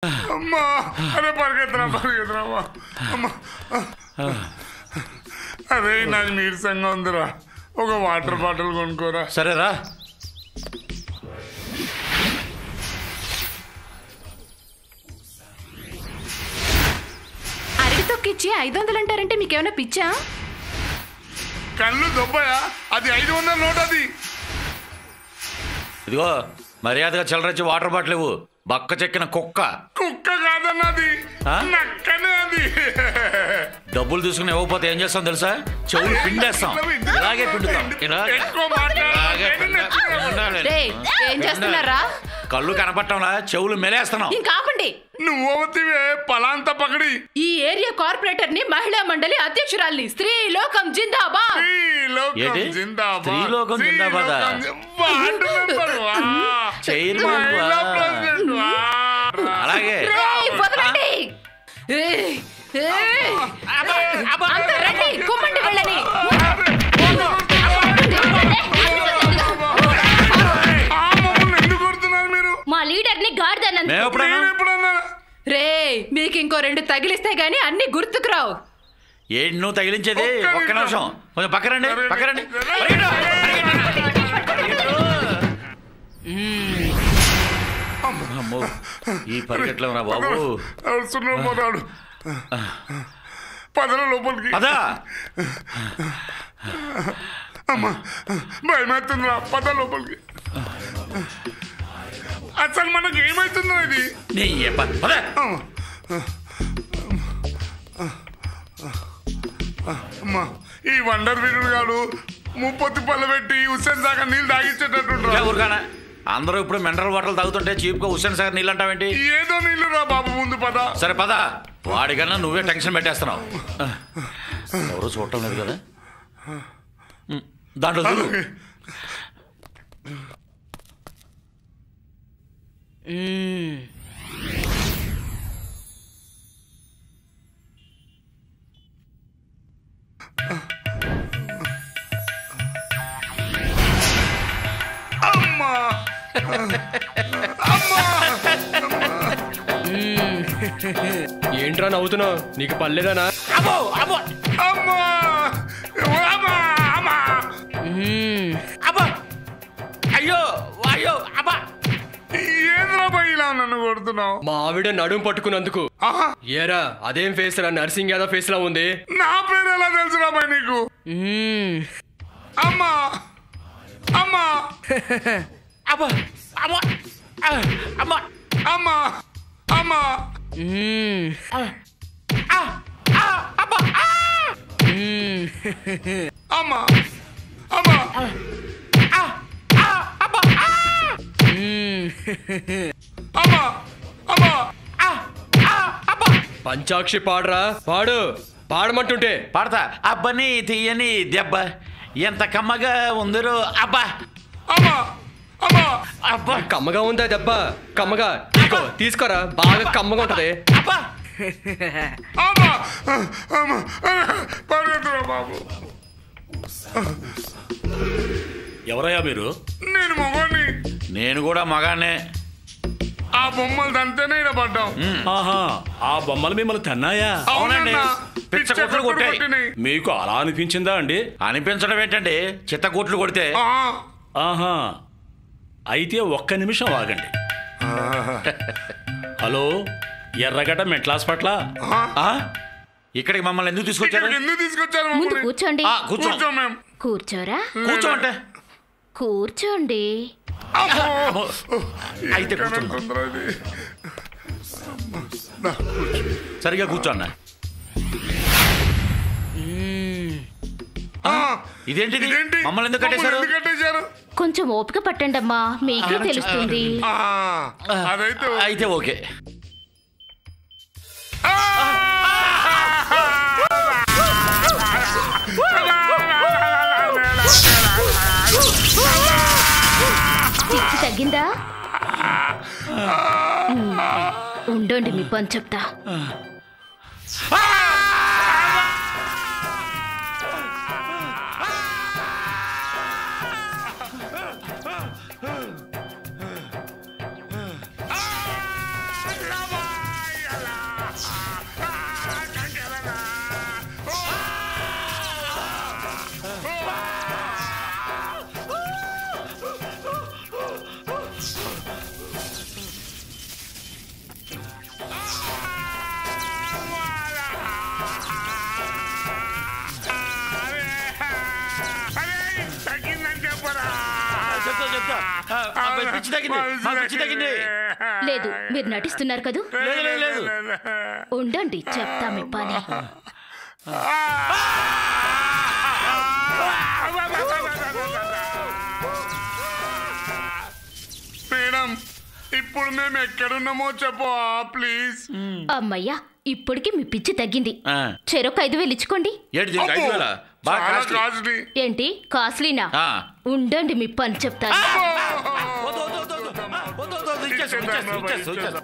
అమ్మా అరే పరిగెత్తరా అమ్మా అరే నాకు నీరసంగా ఉందిరా ఒక వాటర్ బాటిల్ కొనుక్కోరా. సరేరా. అరటి తొక్కిచ్చి 500 అంటారంటే మీకేమైనా పిచ్చా? కళ్ళు దొబ్బయా? అది 500 నోట్. అది ఇదిగో మర్యాదగా చిల్లరచ్చి వాటర్ బాటిల్ ఇవ్వు. బక్క చెక్కిన కుక్క. కుక్క కాదన్నది నక్కనే. అది డబ్బులు తీసుకుని ఇవ్వకపోతే ఏం చేస్తాం తెలుసా? చెవులు పిండేస్తాం. ఇలాగే పిండుతాం. ఏం చేస్తున్నారా? కళ్ళు కనపట్టంలా చెవులు మెలేస్తున్నాం. ఇంకాపండి. నువ్వే పలాంత పకడి. ఈ ఏరియా కార్పొరేటర్ ని మహిళా మండలి అధ్యక్షురాల్ని. స్త్రీ లోకం జిందాబాద్. స్త్రీలోకం జిందాబాద్. చైర్మన్ అలాగే రండి కుమ్మండి వెళ్ళని. మా లీడర్ ని రే మీకు ఇంకో 2 తగిలిస్తే గానీ అన్ని గుర్తుకురావు. ఏంటి నువ్వు తగిలించేది? ఒక్క నిమిషం కొంచెం పక్కరండి. అమ్మో ఈ పరిగెట్లో నా బాబు పోతాడు. పదల లోపలికి పదా. అమ్మా భయమవుతుందిరా. పద లోపలికి. అసలు మనకి ఏమవుతుందో ఇది. అమ్మా ఈ వండర్ వీరుడు గారు 30 పళ్ళు పెట్టి హుస్సేన్ సాగర్ నీళ్ళు తాగించేటట్టు. అందరూ ఇప్పుడు మినరల్ వాటర్ తాగుతుంటే చీప్ గా హుస్సేన్ సాగర్ నీళ్ళు అంటావేంటి? ఏదో నీళ్ళు రా బాబు ముందు పద. సరే పద. వాడికన్నా నువ్వే టెన్షన్ పెట్టేస్తున్నావు. ఎవరు చూడటం లేదు కదా దాంట్లో. అమ్మా ఏంట్రా నవ్వుతున్నావు? నీకు పర్లేదానా? అయ్యో అయ్యో అబ్బా ఇలా నన్ను కొడుతున్నావు. మా ఆవిడ నడుము పట్టుకున్నందుకు. ఏరా అదేం ఫేస్ రా? నర్సింగ్ యాదవ్ ఫేస్ లా ఉంది. నా పేరు ఎలా తెలుసురా బాయ్ నీకు? అమ్మా అమ్మా అబ్బా అమ్మా అమ్మా అమ్మా అమ్మా అమ్మా అమ్మా అమ్మా అమ్మా పంచాక్షి పాడరా. పాడమంటుంటే పాడతా. అబ్బని తీయని దెబ్బ ఎంత కమ్మగా ఉందరో. అబ్బా అమ్మా అమ్మా అబ్బా కమ్మగా ఉందా దెబ్బ? కమ్మగా తీసుకోరా. బాగా కమ్మగా ఉంటది. అబ్బా అమ్మా అమ్మా పరిగెత్తురా బాబు. ఎవరయ్యా మీరు? నేను మగవాణ్ణి. నేను కూడా మగానే. ఆ బొమ్మలు తంతేనే ఇలా పడ్డాం. ఆ బొమ్మలు మిమ్మల్ని తన్నాయా? అవునండి. పిచ్చగొట్లు కొట్టాయి. మీకు అలా అనిపించిందా అండి? అనిపించడం ఏంటండి? చిత్తగొట్లు కొడితే. ఆహా అయితే ఒక్క నిమిషం ఆగండి. హలో ఎర్రగడ్డ మెంటల్ హాస్పిటల్. ఇక్కడికి మమ్మల్ని ఎందుకు తీసుకొచ్చారు? ఎందుకు తీసుకొచ్చారు? ముందు కూర్చోండి. కూర్చో మేము. కూర్చోరా. కూర్చో అంటే కూర్చోండి. అయితే సరిగా కూర్చోన్నా. ఇదేంటిది? మమ్మల్ని ఎందుకు కట్టేశారు? కొంచెం ఓపిక పట్టండి అమ్మా, మీకే తెలుస్తుంది. అయితే ఓకే. చిక్కు తగ్గిందా? ఉండండి మీ పని చెప్తా. పిచ్చి తగ్గింది, మాకు పిచ్చి తగ్గింది. లేదు, మీరు నటిస్తున్నారు కదూ. లేదు లేదు లేదు. ఉండండి, చెప్తా మీ పని. మేడం, ఇప్పుడు మేము ఎక్కడున్నామో చెప్పు ప్లీజ్. అమ్మయ్యా, ఇప్పటికి మీ పిచ్చి తగ్గింది. ఆ. చెరొక 5,000 ఇచ్చుకోండి. ఏంటి దీనికి 5,000? బాగా చాలా కాస్ట్లీ. కాస్ట్లీ. ఏంటి కాస్ట్లీనా? ఆ. ఉండండి, మీ పని చెప్తాను. వద్దు, వద్దు, వద్దు, వద్దు. వద్దు, వద్దు, వద్దు. ఇచ్చేస్తా.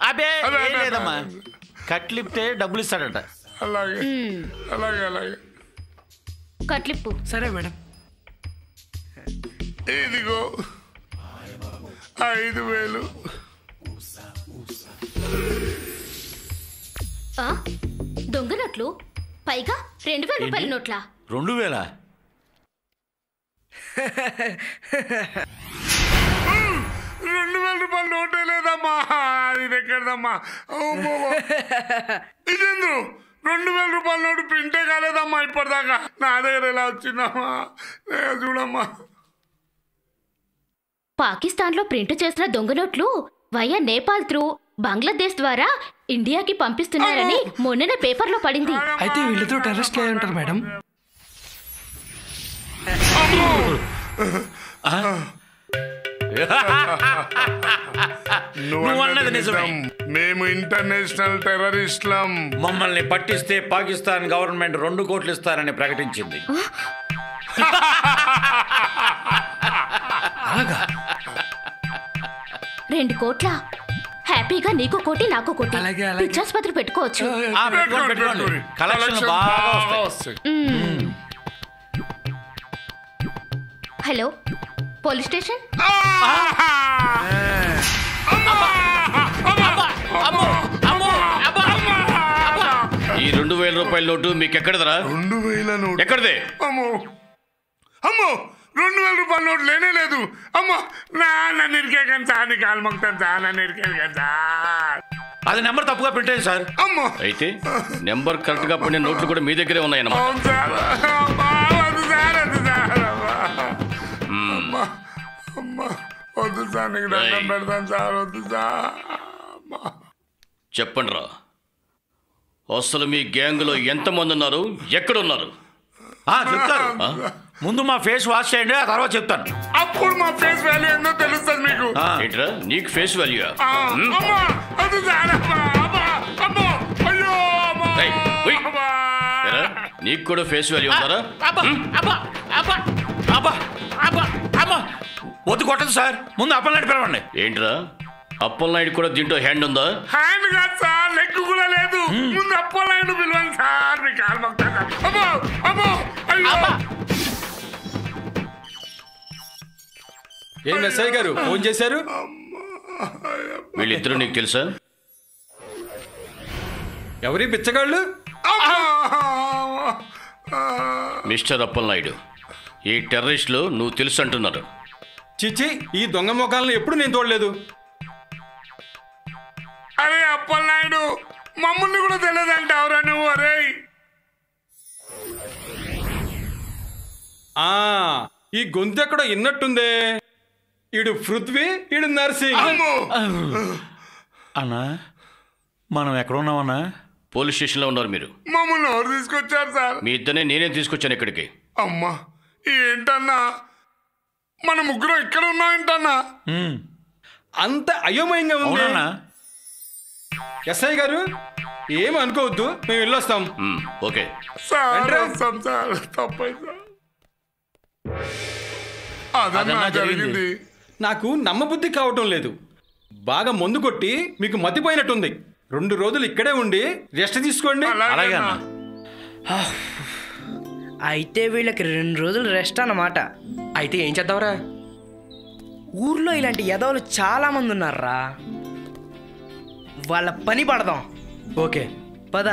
అబే ఏం లేదమ్మా, కట్లిప్తే డబ్బులు ఇస్తాడట. అలాగే అలాగే అలాగే. కట్లిప్పు. సరే మేడం. ఇదిగో 5,000. దొంగ నోట్లు, పైగా 2,000 రూపాయల నోట్లా? 2,000? 2,000 రూపాయలు నోటే లేదమ్మా. ఇది ఎక్కడదమ్మా? ఇదేంద్రు 2,000 రూపాయల నోటు ప్రింటే కాలేదమ్మా ఇప్పటిదాకా. నా దగ్గర ఎలా వచ్చిందమ్మా? చూడమ్మా. పాకిస్తాన్లో ప్రింట్ చేసిన దొంగ నోట్లు వయా నేపాల్ త్రూ బంగ్లాదేశ్ ద్వారా ఇండియాకి పంపిస్తున్నారని మొన్ననే పేపర్లో పడింది. అయితే వీళ్ళిద్దరూ టెర్రరిస్ట్లు అయి ఉంటారు మేడం. నువ్వు అన్నది నిజమే. మేము ఇంటర్నేషనల్ టెర్రరిస్ట్లం. మమ్మల్ని పట్టిస్తే పాకిస్తాన్ గవర్నమెంట్ 2 కోట్లు ఇస్తారని ప్రకటించింది. అలాగా? 2 కోట్ల? హ్యాపీగా నీకు కోటి, నాకు కోటి. అలాగే, అలాగే. పిచ్చాసుపత్రి పెట్టుకోవచ్చు. పెట్టుకోండి. కలెక్షన్లు బాగా వస్తాయి. Hello, police station. ఈ 2,000 రూపాయల నోటు మీకు ఎక్కడదరా? 2,000 నోటు ఎక్కడదే? అమ్మో అమ్మో, 2,000 రూపాయల నోటు లేనే లేదు. అమ్మో, నన్ను ఇరికేయకండి సార్, నీ కాలు మొక్కుతాను సార్, నన్ను ఇరికేయకండి సార్. అది నెంబర్ తప్పుగా ప్రింట్ అయింది సార్. అమ్మో, అయితే నెంబర్ కరెక్ట్ గా పడిన నోట్లు కూడా మీ దగ్గరే ఉన్నాయన్నమాట. అవును సార్. అమ్మా, వద్దు సార్, వద్దు సార్. అమ్మా అమ్మా, వద్దు సార్, నీకు దండం పెడతాను సార్, వద్దు సార్. అమ్మా. చెప్పండి రా, అసలు మీ గ్యాంగ్ లో ఎంతమంది ఉన్నారు, ఎక్కడున్నారు? చెప్తారు. ముందు మా ఫేస్ వాష్ చేయండి, ఆ తర్వాత చెప్తాను. అప్పుడు మా ఫేస్ వాల్యూ ఏందో తెలుస్తుంది మీకు. ఏంట్రా నీకు ఫేస్ వాల్యూ? అమ్మా, వద్దు సార్. అమ్మా, అమ్మా, అమ్మో, అయ్యో, అమ్మా, అమ్మా. నీకు కూడా ఫేస్ వాల్యూ ఉందారా? వద్దు, కొట్టదు సార్. ముందు అప్పలనాయుడు పిలవండి. ఏంట్రా అప్పలనాయుడు కూడా దీంట్లో హ్యాండ్ ఉందా? హ్యాండ్ కాదు సార్, లెగ్ కూడా లేదు. ముందు అప్పలనాయుడు పిలవండి సార్, మీ కాలు మొక్కుతాను సార్. అమ్మో, అమ్మో, అయ్యో. ఏం ఎస్ఐ గారు ఫోన్ చేశారు? వీళ్ళిద్దరూ నీకు తెలుసా? ఎవరి బిచ్చగాళ్ళు? మిస్టర్ అప్పలనాయుడు, ఈ టెర్రరిస్టులు నువ్వు తెలుసు అంటున్నారు. చిచ్చి, ఈ దొంగ మొఖాలను ఎప్పుడు నేను చూడలేదు. అరే అప్పలనాయుడు, మమ్మల్ని కూడా తెలియదంటావురా నువ్వు? అరే ఈ గొంతు ఎక్కడో ఇన్నట్టుందే. ఈడు పృథ్వీ, ఈడు నర్సింగ్. అన్నా, మనం ఎక్కడ ఉన్నామన్నా? పోలీస్ స్టేషన్లో ఉన్నారు మీరు. మమ్మల్ని ఎవరు తీసుకొచ్చారు సార్? మీ ఇద్దరినే నేనే తీసుకొచ్చాను ఇక్కడికి. అమ్మా, ఏంటన్నా మన ముగ్గురు ఇక్కడ ఉన్నాం ఏంటన్నా? అంత అయోమయంగా ఉంది. అవునన్నా? ఎస్ఐ గారు ఏం అనుకోవద్దు, మేము వెళ్ళొస్తాం. ఓకే సార్, వస్తాం సార్, తప్పైంది సార్. అదన్నా జరిగింది. నాకు నమ్మబుద్ధి కావటం లేదు. బాగా మందు కొట్టి మీకు మతిపోయినట్టుంది. 2 రోజులు ఇక్కడే ఉండి రెస్ట్ తీసుకోండి. అలాగే అన్న. అయితే వీళ్ళకి 2 రోజులు రెస్ట్ అన్నమాట. అయితే ఏం చేద్దాంరా? ఊర్లో ఇలాంటి యదవులు చాలా మంది ఉన్నారా, వాళ్ళ పని పడదాం. ఓకే పద.